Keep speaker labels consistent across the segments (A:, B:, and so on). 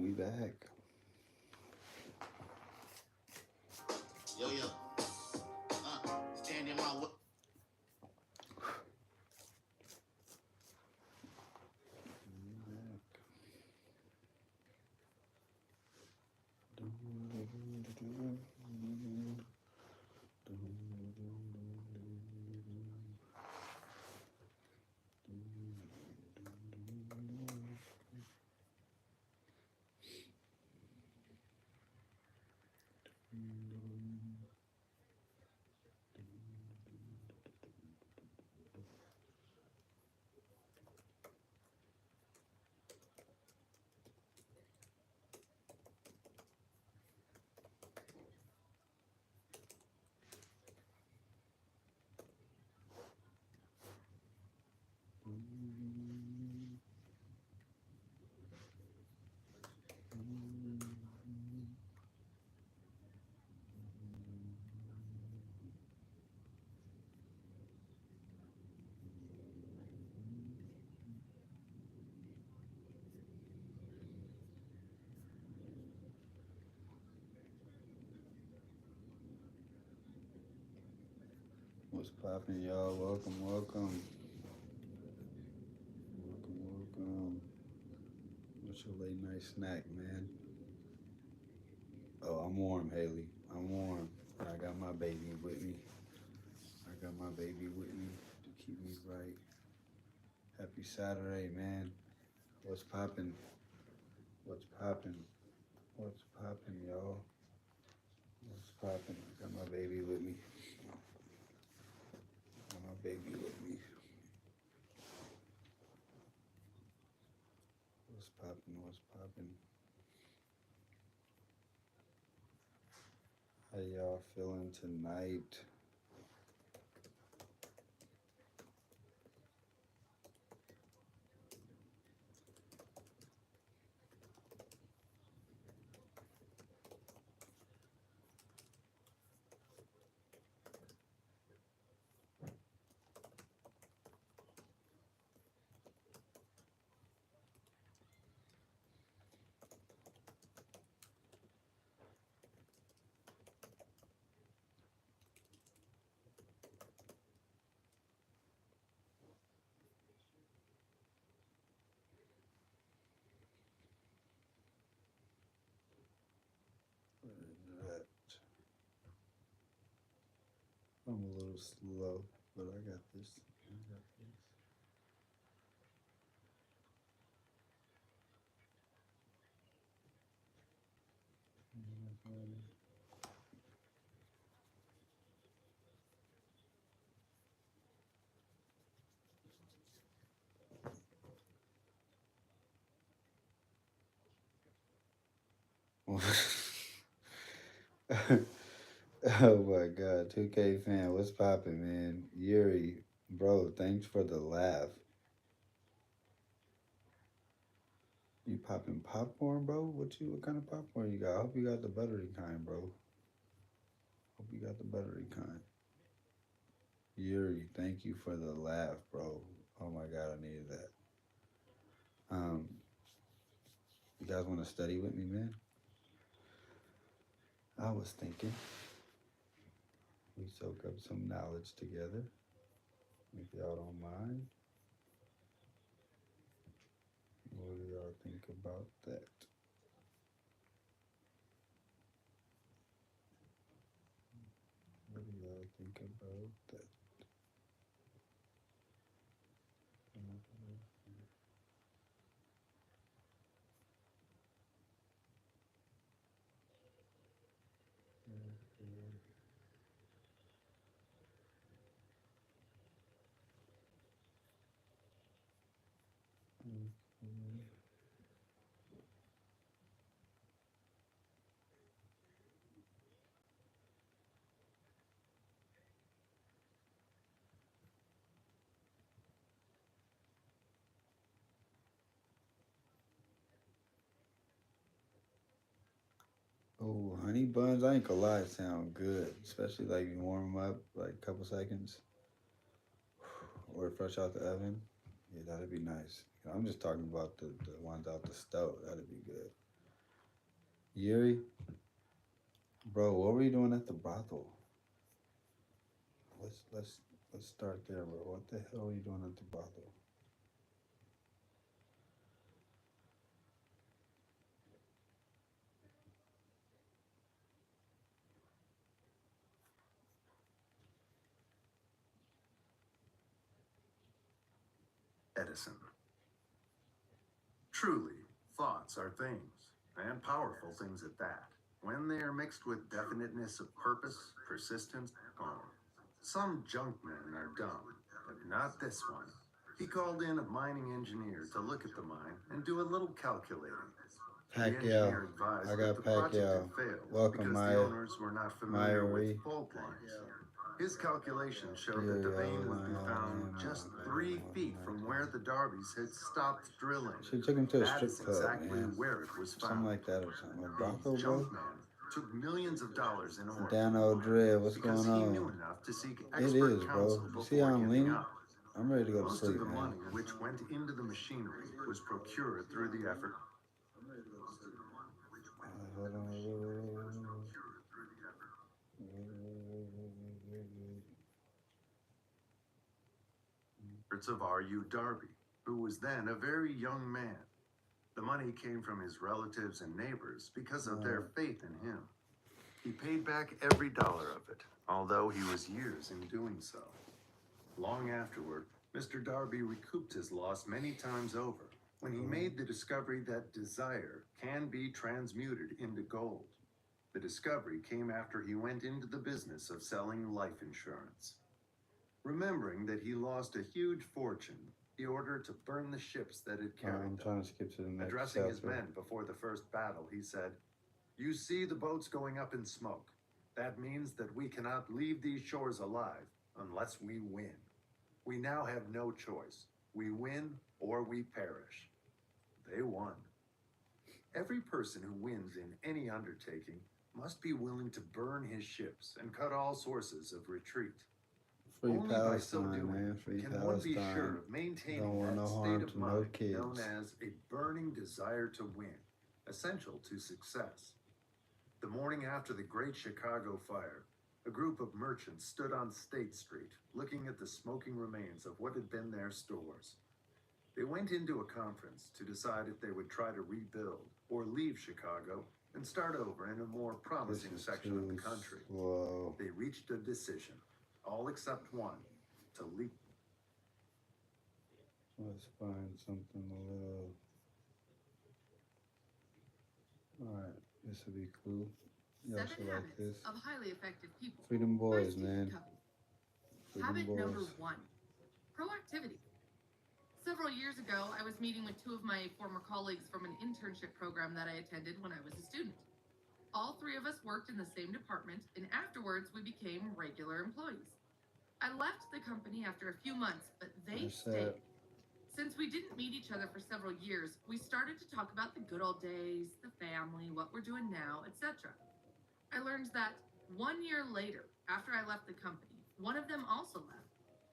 A: We back.
B: Yo, yo. Stand in my way.
A: What's poppin', y'all? Welcome, welcome. Welcome, welcome. What's your late night snack, man? Oh, I'm warm, Haley. I'm warm. I got my baby with me. I got my baby with me to keep me right. Happy Saturday, man. What's poppin'? What's poppin'? What's poppin', y'all? What's poppin'? I got my baby with me. Got my baby with me. What's poppin'? What's poppin'? How y'all feeling tonight? I'm a little slow, but I got this. I got this. Oh my God, 2K fan, what's poppin', man? Yuri, bro, thanks for the laugh. You popping popcorn, bro? What kind of popcorn you got? I hope you got the buttery kind, bro. Hope you got the buttery kind. Yuri, thank you for the laugh, bro. Oh my God, I needed that. Um, you guys want to study with me, man? I was thinking we soak up some knowledge together. If y'all don't mind, what do y'all think about that? What do y'all think about that? Oh, honey buns, I ain't gonna lie, it sound good. Especially like you warm them up like a couple seconds or fresh out the oven. Yeah, that'd be nice. I'm just talking about the ones out the stove. That'd be good. Yuri? Bro, what were you doing at the brothel? Let's start there, bro. What the hell were you doing at the brothel?
C: Edison. Truly, thoughts are things, and powerful things at that, when they are mixed with definiteness of purpose, persistence, some junk men are dumb, but not this one. He called in a mining engineer to look at the mine and do a little calculating. The
A: Pacquiao.
C: engineer advised
A: I
C: that
A: got
C: the project
A: Pacquiao.
C: had failed
A: Welcome,
C: because
A: Maya.
C: the owners were not familiar
A: Myri.
C: with fault lines. His calculations showed that the vein would be found just 3 feet from where the Darbies had stopped drilling.
A: She took him to a
C: That
A: strip
C: is
A: club,
C: exactly
A: man.
C: where it was found.
A: Something like that or something. A
C: The
A: brothel, bro?
C: junk man took millions of dollars in order
A: Dano Dre, what's
C: because
A: going
C: he knew
A: on?
C: enough to seek
A: It
C: expert
A: is, bro.
C: counsel
A: You
C: before
A: see how I'm
C: giving
A: leaning?
C: up.
A: I'm ready to go to
C: Most
A: sleep,
C: of the
A: man.
C: money which went into the machinery was procured through the effort.
A: Hold on.
C: Of R.U. Darby, who was then a very young man. The money came from his relatives and neighbors because of their faith in him. He paid back every dollar of it, although he was years in doing so. Long afterward, Mr. Darby recouped his loss many times over when he made the discovery that desire can be transmuted into gold. The discovery came after he went into the business of selling life insurance. Remembering that he lost a huge fortune, he ordered to burn the ships that had carried
A: I'm
C: them.
A: trying to skip to the next
C: Addressing his
A: chapter.
C: men before the first battle, he said, "You see the boats going up in smoke. That means that we cannot leave these shores alive unless we win. We now have no choice. We win or we perish." They won. Every person who wins in any undertaking must be willing to burn his ships and cut all sources of retreat.
A: Free
C: Only by so
A: Palestine,
C: doing
A: man. Free
C: can one be sure
A: Palestine.
C: of maintaining
A: Don't want
C: that
A: no
C: state
A: harm
C: of
A: to no
C: mind
A: kids.
C: known as a burning desire to win, essential to success. The morning after the Great Chicago Fire, a group of merchants stood on State Street, looking at the smoking remains of what had been their stores. They went into a conference to decide if they would try to rebuild or leave Chicago and start over in a more promising section of the country.
A: Whoa.
C: They reached a decision, all except one, to leave.
A: Let's find something a little. Alright, this will be cool. Y'all
D: 7
A: should like
D: habits
A: this.
D: of highly effective people.
A: Freedom
D: by
A: Boys,
D: Stephen
A: man.
D: Covey.
A: Freedom
D: Habit
A: Boys.
D: number 1, proactivity. Several years ago, I was meeting with 2 of my former colleagues from an internship program that I attended when I was a student. All 3 of us worked in the same department, and afterwards we became regular employees. I left the company after a few months, but they
A: That's sad.
D: stayed. Since we didn't meet each other for several years, we started to talk about the good old days, the family, what we're doing now, etc. I learned that 1 year later, after I left the company, one of them also left.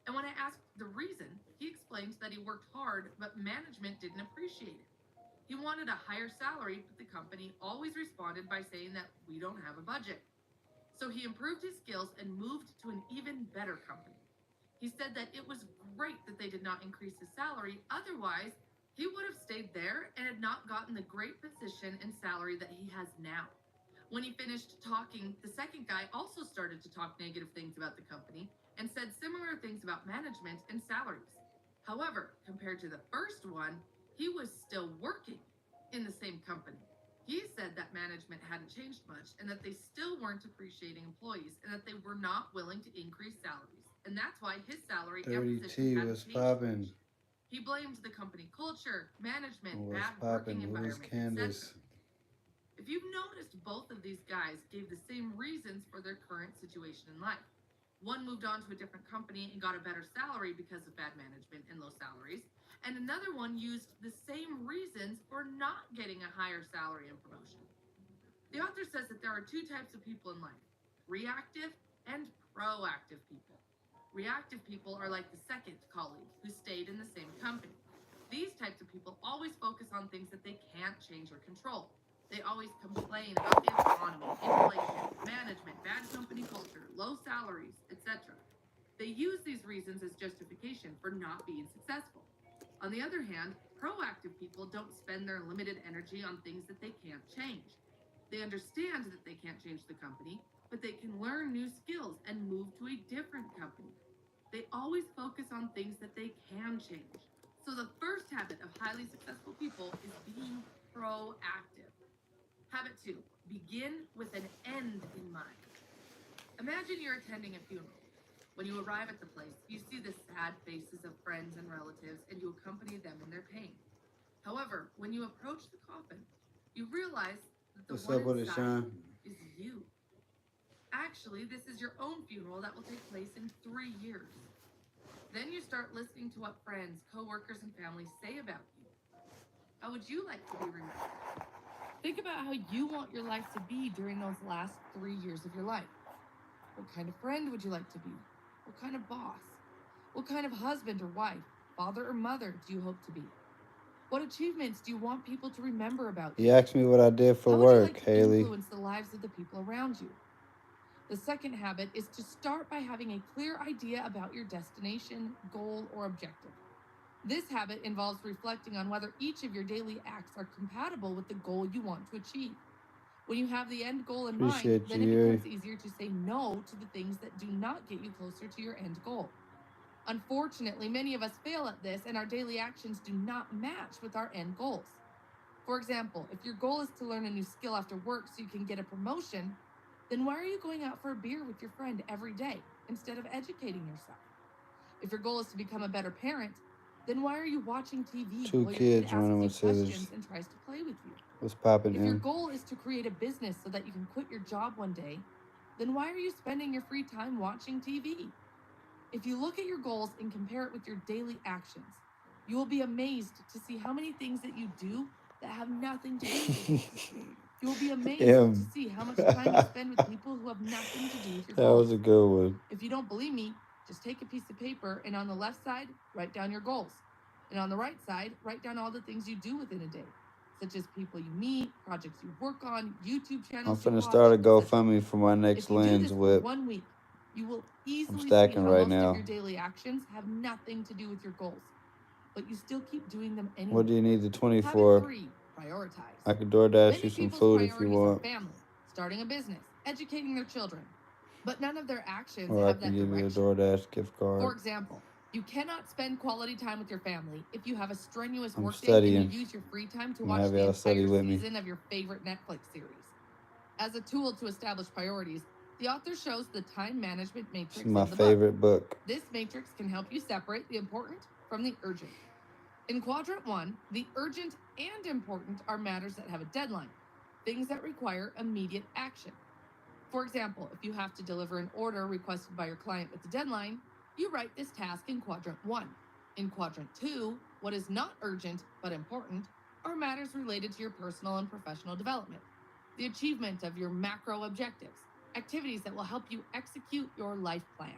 D: And when I asked the reason, he explained that he worked hard, but management didn't appreciate it. He wanted a higher salary, but the company always responded by saying that we don't have a budget. So he improved his skills and moved to an even better company. He said that it was great that they did not increase his salary, otherwise, he would have stayed there and had not gotten the great position and salary that he has now. When he finished talking, the second guy also started to talk negative things about the company and said similar things about management and salaries. However, compared to the first one, he was still working in the same company. He said that management hadn't changed much and that they still weren't appreciating employees and that they were not willing to increase salaries. And that's why his salary and
A: 30
D: position
A: T,
D: hadn't
A: what's
D: changed
A: poppin'?
D: much. He blamed the company culture, management,
A: What's
D: bad
A: poppin'?
D: working
A: Who's
D: environment,
A: Candace?
D: etc. If you've noticed, both of these guys gave the same reasons for their current situation in life. One moved on to a different company and got a better salary because of bad management and low salaries, and another one used the same reasons for not getting a higher salary and promotion. The author says that there are 2 types of people in life: reactive and proactive people. Reactive people are like the second colleague who stayed in the same company. These types of people always focus on things that they can't change or control. They always complain about the economy, inflation, management, bad company culture, low salaries, etc. They use these reasons as justification for not being successful. On the other hand, proactive people don't spend their limited energy on things that they can't change. They understand that they can't change the company, but they can learn new skills and move to a different company. They always focus on things that they can change. So the first habit of highly successful people is being proactive. Habit 2, begin with an end in mind. Imagine you're attending a funeral. When you arrive at the place, you see the sad faces of friends and relatives and you accompany them in their pain. However, when you approach the coffin, you realize that the
A: What's
D: one
A: up with it,
D: inside
A: Sean?
D: is you. Actually, this is your own funeral that will take place in 3 years. Then you start listening to what friends, coworkers, and family say about you. How would you like to be remembered? Think about how you want your life to be during those last 3 years of your life. What kind of friend would you like to be? What kind of boss? What kind of husband or wife, father or mother do you hope to be? What achievements do you want people to remember about you?
A: He asked me what I did for
D: How would you
A: work,
D: like to
A: Haley.
D: influence the lives of the people around you? The second habit is to start by having a clear idea about your destination, goal, or objective. This habit involves reflecting on whether each of your daily acts are compatible with the goal you want to achieve. When you have the end goal in mind,
A: Appreciate
D: then
A: you,
D: it
A: Yuri.
D: becomes easier to say no to the things that do not get you closer to your end goal. Unfortunately, many of us fail at this and our daily actions do not match with our end goals. For example, if your goal is to learn a new skill after work so you can get a promotion, then why are you going out for a beer with your friend every day instead of educating yourself? If your goal is to become a better parent, then why are you watching TV
A: Two
D: while your kid
A: kids
D: asks
A: running
D: you
A: with scissors.
D: questions and tries to play with you?
A: What's poppin',
D: If your
A: him?
D: goal is to create a business so that you can quit your job one day, then why are you spending your free time watching TV? If you look at your goals and compare it with your daily actions, you will be amazed to see how many things that you do that have nothing to do with your goals. You will be amazed to see how much time you spend with people who have nothing to do with your
A: That
D: goals.
A: was a good one.
D: If you don't believe me, just take a piece of paper and on the left side, write down your goals. And on the right side, write down all the things you do within a day, such as people you meet, projects you work on, YouTube
A: I'm
D: channels you
A: finna
D: watch,
A: start a
D: etc.
A: GoFundMe for my next
D: If you do
A: lens
D: this for
A: whip.
D: 1 week, you will easily see
A: stacking
D: how
A: right
D: most
A: now.
D: of your daily actions have nothing to do with your goals, but you still keep doing them anyway.
A: What do you need the 20
D: Habit
A: for?
D: 3, prioritize.
A: I could DoorDash
D: Many
A: you some
D: people's
A: food if you
D: priorities are
A: want.
D: family, starting a business, educating their children, but none of their actions
A: Or I
D: have
A: could
D: that
A: give you a
D: direction.
A: DoorDash gift
D: For
A: card.
D: example, you cannot spend quality time with your family if you have a strenuous
A: I'm
D: workday and
A: studying.
D: you use your free time to
A: I'm gonna
D: watch
A: have
D: the
A: y'all study
D: entire
A: with me.
D: season of your favorite Netflix series. As a tool to establish priorities, the author shows the time management
A: This
D: matrix
A: is my
D: in the book.
A: favorite book.
D: This matrix can help you separate the important from the urgent. In quadrant 1, the urgent and important are matters that have a deadline, things that require immediate action. For example, if you have to deliver an order requested by your client with a deadline, you write this task in quadrant 1. In quadrant 2, what is not urgent but important are matters related to your personal and professional development, the achievement of your macro objectives, activities that will help you execute your life plan.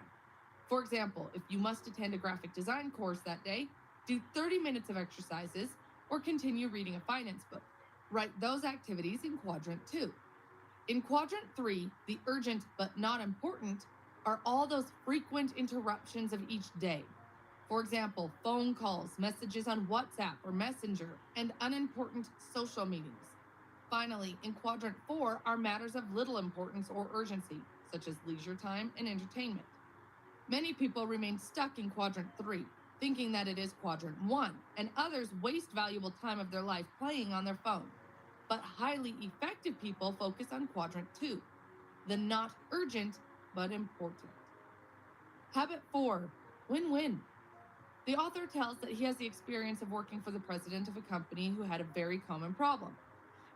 D: For example, if you must attend a graphic design course that day, do 30 minutes of exercises or continue reading a finance book. Write those activities in quadrant 2. In quadrant 3, the urgent but not important are all those frequent interruptions of each day. For example, phone calls, messages on WhatsApp or Messenger, and unimportant social meetings. Finally, in quadrant 4 are matters of little importance or urgency, such as leisure time and entertainment. Many people remain stuck in quadrant 3, thinking that it is quadrant 1, and others waste valuable time of their life playing on their phone. But highly effective people focus on quadrant 2, the not urgent but important. Habit 4, win-win. The author tells that he has the experience of working for the president of a company who had a very common problem.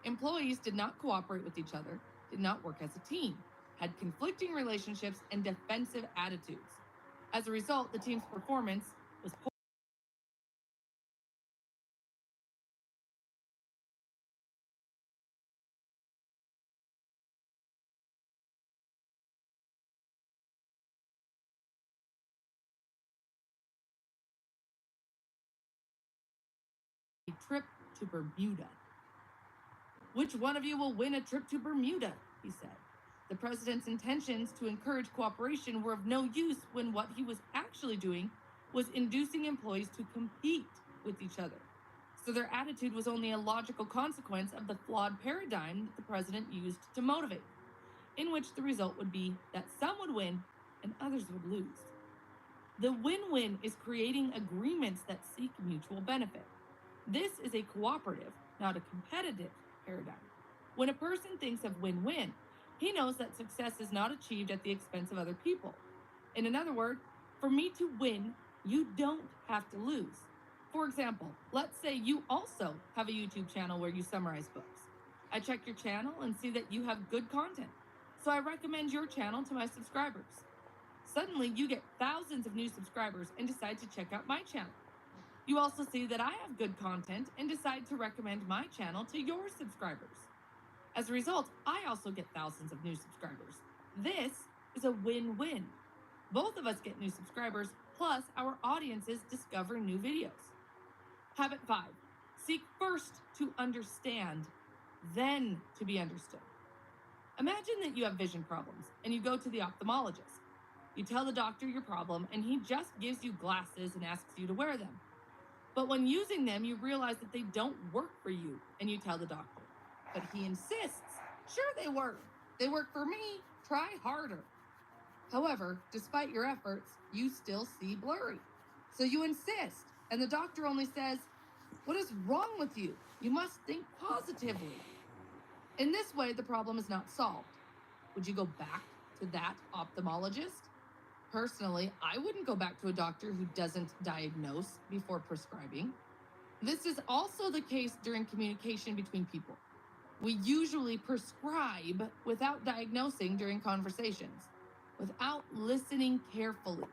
D: Employees did not cooperate with each other, did not work as a team, had conflicting relationships and defensive attitudes. As a result, the team's performance was poor. A trip to Bermuda. Which one of you will win a trip to Bermuda? He said. The president's intentions to encourage cooperation were of no use when what he was actually doing was inducing employees to compete with each other. So their attitude was only a logical consequence of the flawed paradigm that the president used to motivate, in which the result would be that some would win and others would lose. The win-win is creating agreements that seek mutual benefit. This is a cooperative, not a competitive paradigm. When a person thinks of win-win, he knows that success is not achieved at the expense of other people. In another word, for me to win, you don't have to lose. For example, let's say you also have a YouTube channel where you summarize books. I check your channel and see that you have good content, so I recommend your channel to my subscribers. Suddenly, you get thousands of new subscribers and decide to check out my channel. You also see that I have good content and decide to recommend my channel to your subscribers. As a result, I also get thousands of new subscribers. This is a win-win. Both of us get new subscribers, plus our audiences discover new videos. Habit 5. Seek first to understand, then to be understood. Imagine that you have vision problems and you go to the ophthalmologist. You tell the doctor your problem and he just gives you glasses and asks you to wear them. But when using them, you realize that they don't work for you and you tell the doctor. But he insists, sure they work. They work for me. Try harder. However, despite your efforts, you still see blurry. So you insist, and the doctor only says, what is wrong with you? You must think positively. In this way, the problem is not solved. Would you go back to that ophthalmologist? Personally, I wouldn't go back to a doctor who doesn't diagnose before prescribing. This is also the case during communication between people. We usually prescribe without diagnosing during conversations, without listening carefully.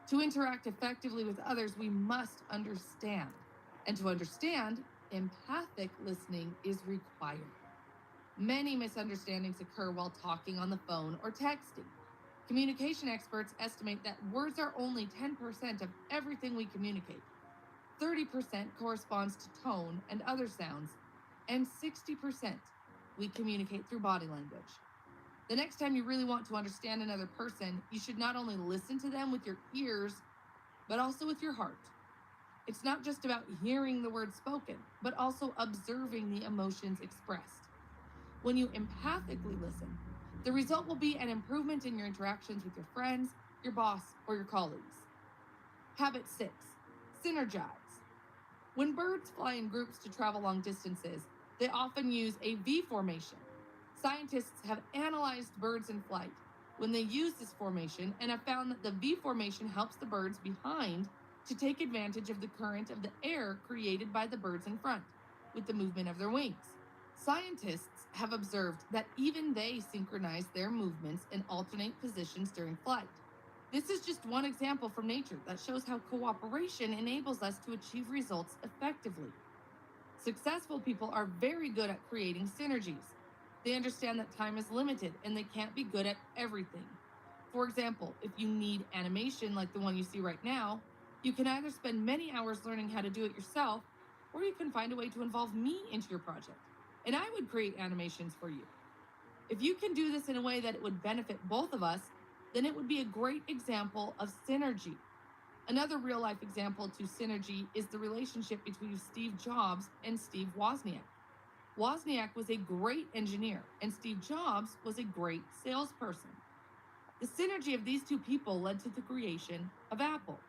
D: To interact effectively with others, we must understand. And to understand, empathic listening is required. Many misunderstandings occur while talking on the phone or texting. Communication experts estimate that words are only 10% of everything we communicate. 30% corresponds to tone and other sounds, and 60% we communicate through body language. The next time you really want to understand another person, you should not only listen to them with your ears, but also with your heart. It's not just about hearing the words spoken, but also observing the emotions expressed. When you empathically listen, the result will be an improvement in your interactions with your friends, your boss, or your colleagues. Habit 6, synergize. When birds fly in groups to travel long distances, they often use a V formation. Scientists have analyzed birds in flight when they use this formation and have found that the V formation helps the birds behind to take advantage of the current of the air created by the birds in front with the movement of their wings. Scientists have observed that even they synchronize their movements and alternate positions during flight. This is just one example from nature that shows how cooperation enables us to achieve results effectively. Successful people are very good at creating synergies. They understand that time is limited and they can't be good at everything. For example, if you need animation like the one you see right now, you can either spend many hours learning how to do it yourself, or you can find a way to involve me into your project, and I would create animations for you. If you can do this in a way that it would benefit both of us, then it would be a great example of synergy. Another real-life example to synergy is the relationship between Steve Jobs and Steve Wozniak. Wozniak was a great engineer, and Steve Jobs was a great salesperson. The synergy of these two people led to the creation of Apple.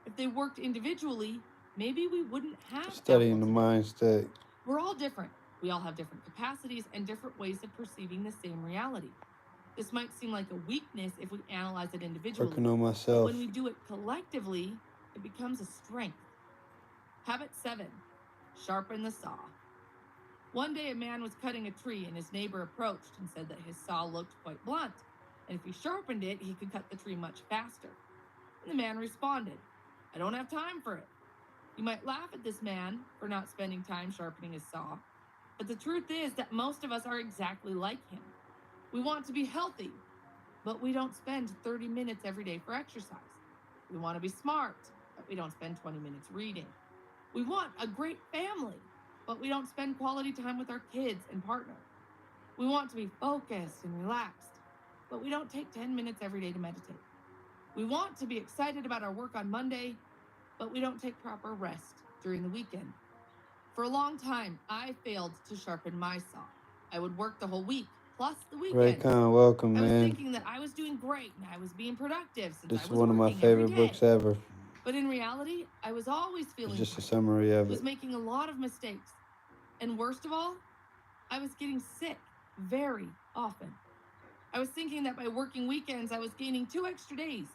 D: If they worked individually, maybe we wouldn't have
A: Studying
D: Apple
A: the
D: today.
A: mind state.
D: We're all different. We all have different capacities and different ways of perceiving the same reality. This might seem like a weakness if we analyze it individually.
A: Working on
D: But
A: myself.
D: when we do it collectively, it becomes a strength. Habit 7, sharpen the saw. One day a man was cutting a tree and his neighbor approached and said that his saw looked quite blunt, and if he sharpened it, he could cut the tree much faster. And the man responded, I don't have time for it. You might laugh at this man for not spending time sharpening his saw, but the truth is that most of us are exactly like him. We want to be healthy, but we don't spend 30 minutes every day for exercise. We want to be smart, but we don't spend 20 minutes reading. We want a great family, but we don't spend quality time with our kids and partner. We want to be focused and relaxed, but we don't take 10 minutes every day to meditate. We want to be excited about our work on Monday, but we don't take proper rest during the weekend. For a long time, I failed to sharpen my saw. I would work the whole week, plus the weekend.
A: Raycon, welcome,
D: I was
A: man.
D: thinking that I was doing great and I was being productive since
A: This
D: I
A: is
D: was
A: one of my
D: working every
A: favorite
D: day.
A: books ever.
D: But in reality, I was always feeling
A: It's just a
D: tired.
A: summary
D: I
A: of
D: was
A: it.
D: making a lot of mistakes. And worst of all, I was getting sick very often. I was thinking that by working weekends, I was gaining 2 extra days.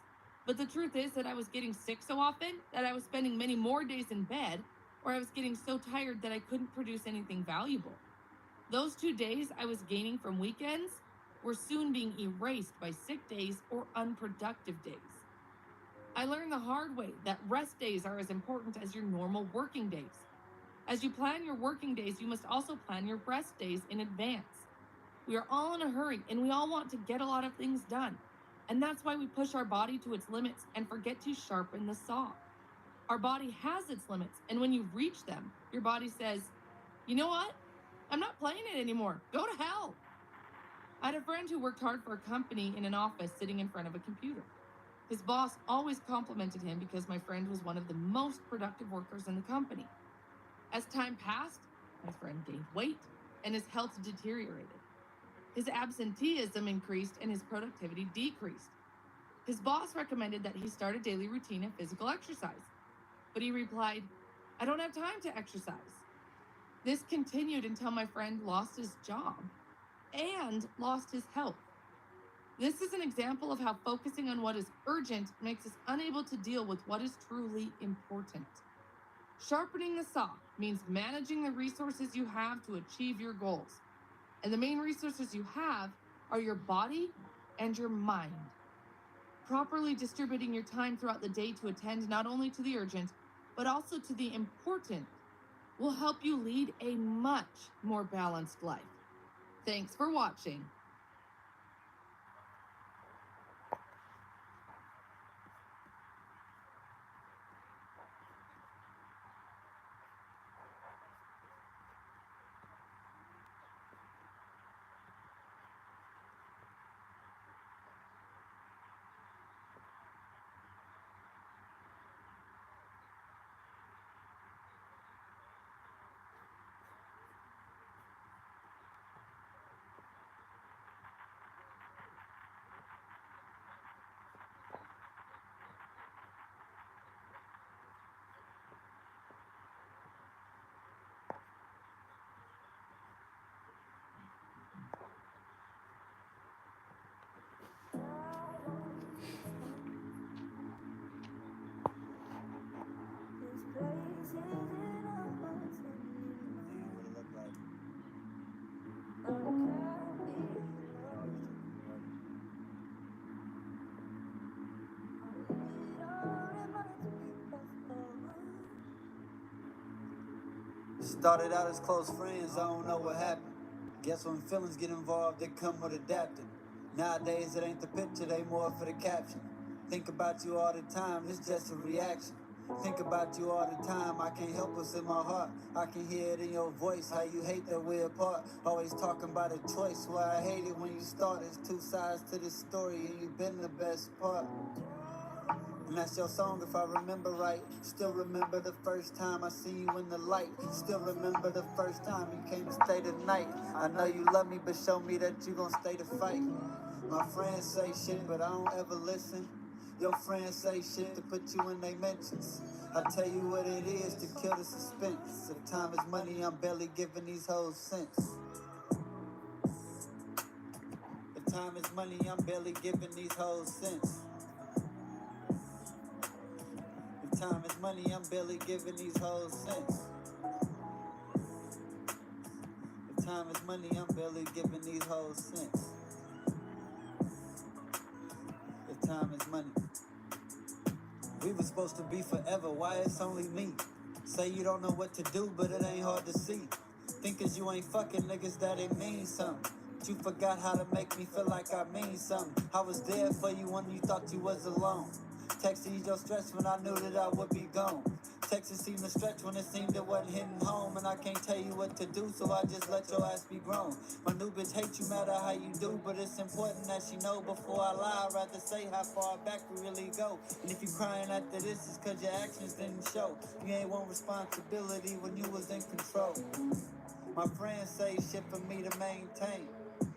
D: But the truth is that I was getting sick so often that I was spending many more days in bed, or I was getting so tired that I couldn't produce anything valuable. Those 2 days I was gaining from weekends were soon being erased by sick days or unproductive days. I learned the hard way that rest days are as important as your normal working days. As you plan your working days, you must also plan your rest days in advance. We are all in a hurry and we all want to get a lot of things done. And that's why we push our body to its limits and forget to sharpen the saw. Our body has its limits, and when you reach them, your body says, you know what? I'm not playing it anymore. Go to hell. I had a friend who worked hard for a company in an office sitting in front of a computer. His boss always complimented him because my friend was one of the most productive workers in the company. As time passed, my friend gained weight and his health deteriorated. His absenteeism increased and his productivity decreased. His boss recommended that he start a daily routine of physical exercise, but he replied, I don't have time to exercise. This continued until my friend lost his job and lost his health. This is an example of how focusing on what is urgent makes us unable to deal with what is truly important. Sharpening the saw means managing the resources you have to achieve your goals. And the main resources you have are your body and your mind. Properly distributing your time throughout the day to attend not only to the urgent, but also to the important will help you lead a much more balanced life. Thanks for watching.
A: Started out as close friends, I don't know what happened. Guess when feelings get involved, they come with adapting. Nowadays, it ain't the picture, they more for the caption. Think about you all the time, it's just a reaction. Think about you all the time, I can't help what's in my heart. I can hear it in your voice, how you hate that we're apart. Always talking about a choice, where I hate it when you start. There's 2 sides to this story, and you've been the best part. And that's your song if I remember right. Still remember the first time I seen you in the light. Still remember the first time you came to stay the night. I know you love me, but show me that you gon' stay to fight. My friends say shit, but I don't ever listen. Your friends say shit to put you in their mentions. I tell you what it is to kill the suspense. If time is money, I'm barely giving these hoes sense. If time is money, I'm barely giving these hoes sense. If time is money, I'm barely giving these hoes sense. If time is money, I'm barely giving these hoes sense. If time is money. We were supposed to be forever, why it's only me? Say you don't know what to do, but it ain't hard to see. Think 'cause you ain't fucking niggas that it means something. But you forgot how to make me feel like I mean something. I was there for you when you thought you was alone. Texting you your stress when I knew that I would be gone.
E: Texas seemed to stretch when it seemed it wasn't hitting home. And I can't tell you what to do, so I just let your ass be grown. My new bitch hate you, matter how you do, but it's important that she know before I lie. I'd rather say how far back we really go. And if you crying after this, it's cause your actions didn't show. You ain't want responsibility when you was in control. My friends say shit for me to maintain.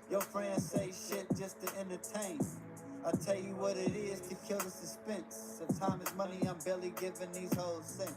E: Your friends say shit just to entertain. I tell you what it is to kill the suspense. If time is money, I'm barely giving these hoes sense.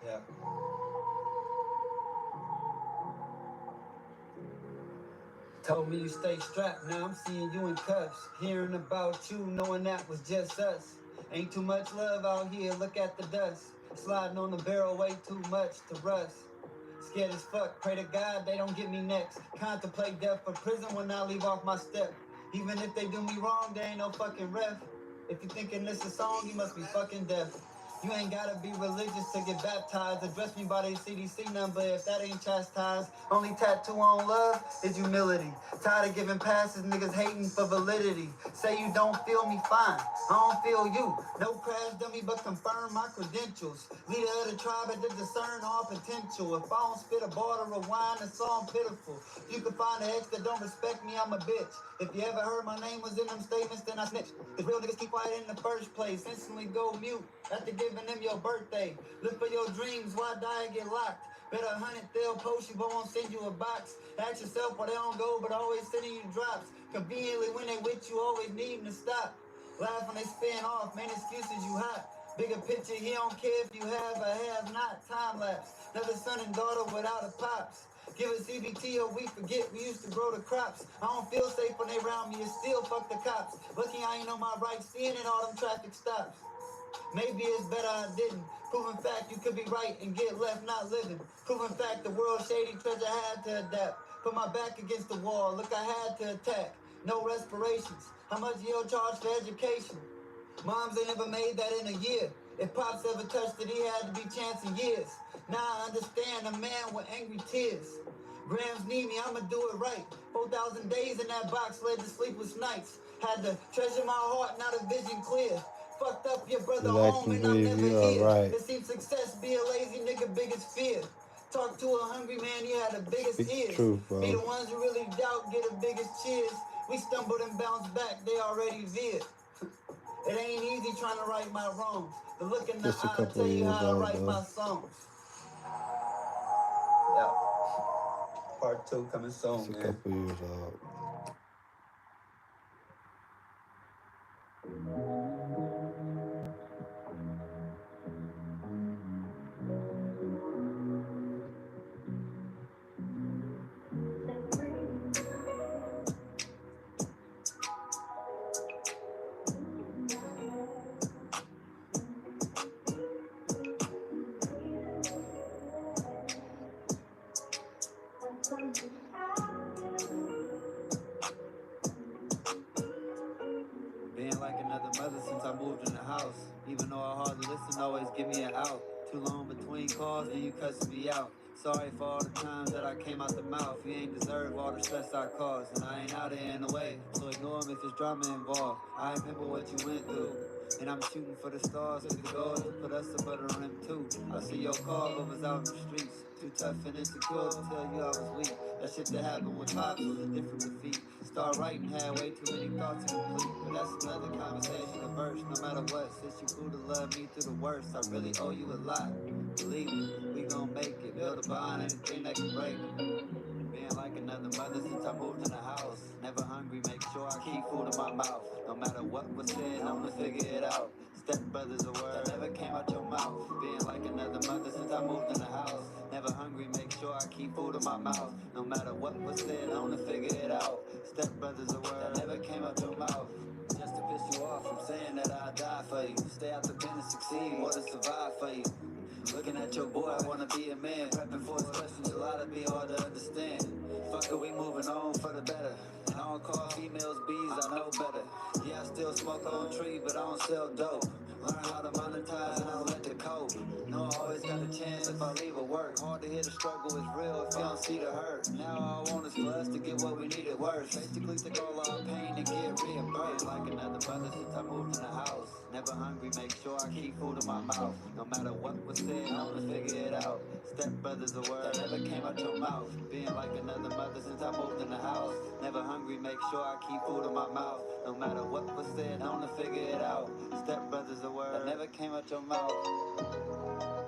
E: Yeah. Told me you stay strapped, now I'm seeing you in cuffs. Hearing about you, knowing that was just us. Ain't too much love out here, look at the dust. Sliding on the barrel way too much to rust. Scared as fuck, pray to God they don't get me next. Contemplate death for prison when I leave off my step. Even if they do me wrong, there ain't no fucking ref. If you thinking this a song, you must be fucking deaf. You ain't gotta be religious to get baptized. Address me by their CDC number if that ain't chastised. Only tattoo on love is humility. Tired of giving passes, niggas hating for validity. Say you don't feel me, fine. I don't feel you. No crash dummy, but confirm my credentials. Leader of the tribe had to discern all potential. If I don't spit a bottle of wine, it's all pitiful. If you can find an ex that don't respect me, I'm a bitch. If you ever heard my name was in them statements, then I snitch. Cause real niggas keep quiet in the first place. Instantly go mute after giving them your birthday. Live for your dreams, why die and get locked? Bet 100 they'll post you, but won't send you a box. Ask yourself why they don't go, but always sending you drops. Conveniently when they with you, always needing to stop. Laugh when they spin off, main excuses you hot. Bigger picture, he don't care if you have or have not. Time lapse, another son and daughter without a pops. Give us CBT or we forget we used to grow the crops. I don't feel safe when they round me, it's still fuck the cops. Lucky I ain't on my right, seeing in all them traffic stops. Maybe it's better I didn't. Proven fact, you could be right and get left not living. Proven fact, the world shady treasure had to adapt. Put my back against the wall, look I had to attack. No respirations, how much you'll charge for education? Moms ain't never made that in a year. If Pops ever touched it, he had to be chancing years. Now I understand a man with angry tears. Grams need me, I'ma do it right. 4,000 days in that box led to sleepless nights. Had to treasure my heart, now the vision clear. Fucked up your brother home and I'm never here. Right. It seems success be a lazy nigga biggest fear. Talk to a hungry man, he had the biggest ears. Truth, be the ones who really doubt, get the biggest cheers. We stumbled and bounced back, they already veered. It ain't easy trying to right my wrongs. But look in the eye, tell you how I write my songs. Yeah. Part 2 coming soon, man. Just a couple years old. Being like another mother since I moved in the house. Even though I hardly listen, always give me an out. Too long between calls, then you cussing me out. Sorry for all the times that I came out the mouth. You ain't deserve all the stress I caused. And I ain't out here in the way, so ignore them if there's drama involved. I remember what you went through, and I'm shooting for the stars with the goal to put us above the rim too. I see your car, but was out in the streets. Too tough and insecure to tell you I was weak. That shit that happened with Pops was a different defeat. Start writing, had way too many thoughts to complete. But that's another conversation, a verse. No matter what, since you grew to love me through the worst, I really owe you a lot. Believe me, we gon' make it. Build a bond, anything that can break it. Being like another mother since I moved in the house. Never hungry, make sure I keep food in my mouth. No matter what was said, I'ma figure it out. Step brothers a word that never came out your mouth. Being like another another mother since I moved in the house. Never hungry, make sure I keep food in my mouth. No matter what was said, I wanna figure it out. Step brothers a word that never came out your mouth. Just to piss you off from saying that I'd die for you. Stay out the pen to succeed, more to survive for you. Looking at your boy, I wanna be a man. Prepping for his questions, a lot to be hard to understand. Fuck it, we moving on for the better. And I don't call females bees, I know better. Yeah, I still smoke on tree, but I don't sell dope. Learn how to monetize and I don't let the cope. No, I always got a chance if I leave a work. Hard to hear the struggle is real if you don't see the hurt. Now all I want is for us to get what we need at worst. Basically take all our pain and get reimbursed. Like another brother since I moved in the house. Never hungry, make sure I keep food in my mouth. No matter what was said, I wanna figure it out. Step brothers a word that never came out your mouth. Being like another mother since I moved in the house. Never hungry, make sure I keep food in my mouth. No matter what was said, I wanna figure it out. Step brothers a word that never came out your mouth.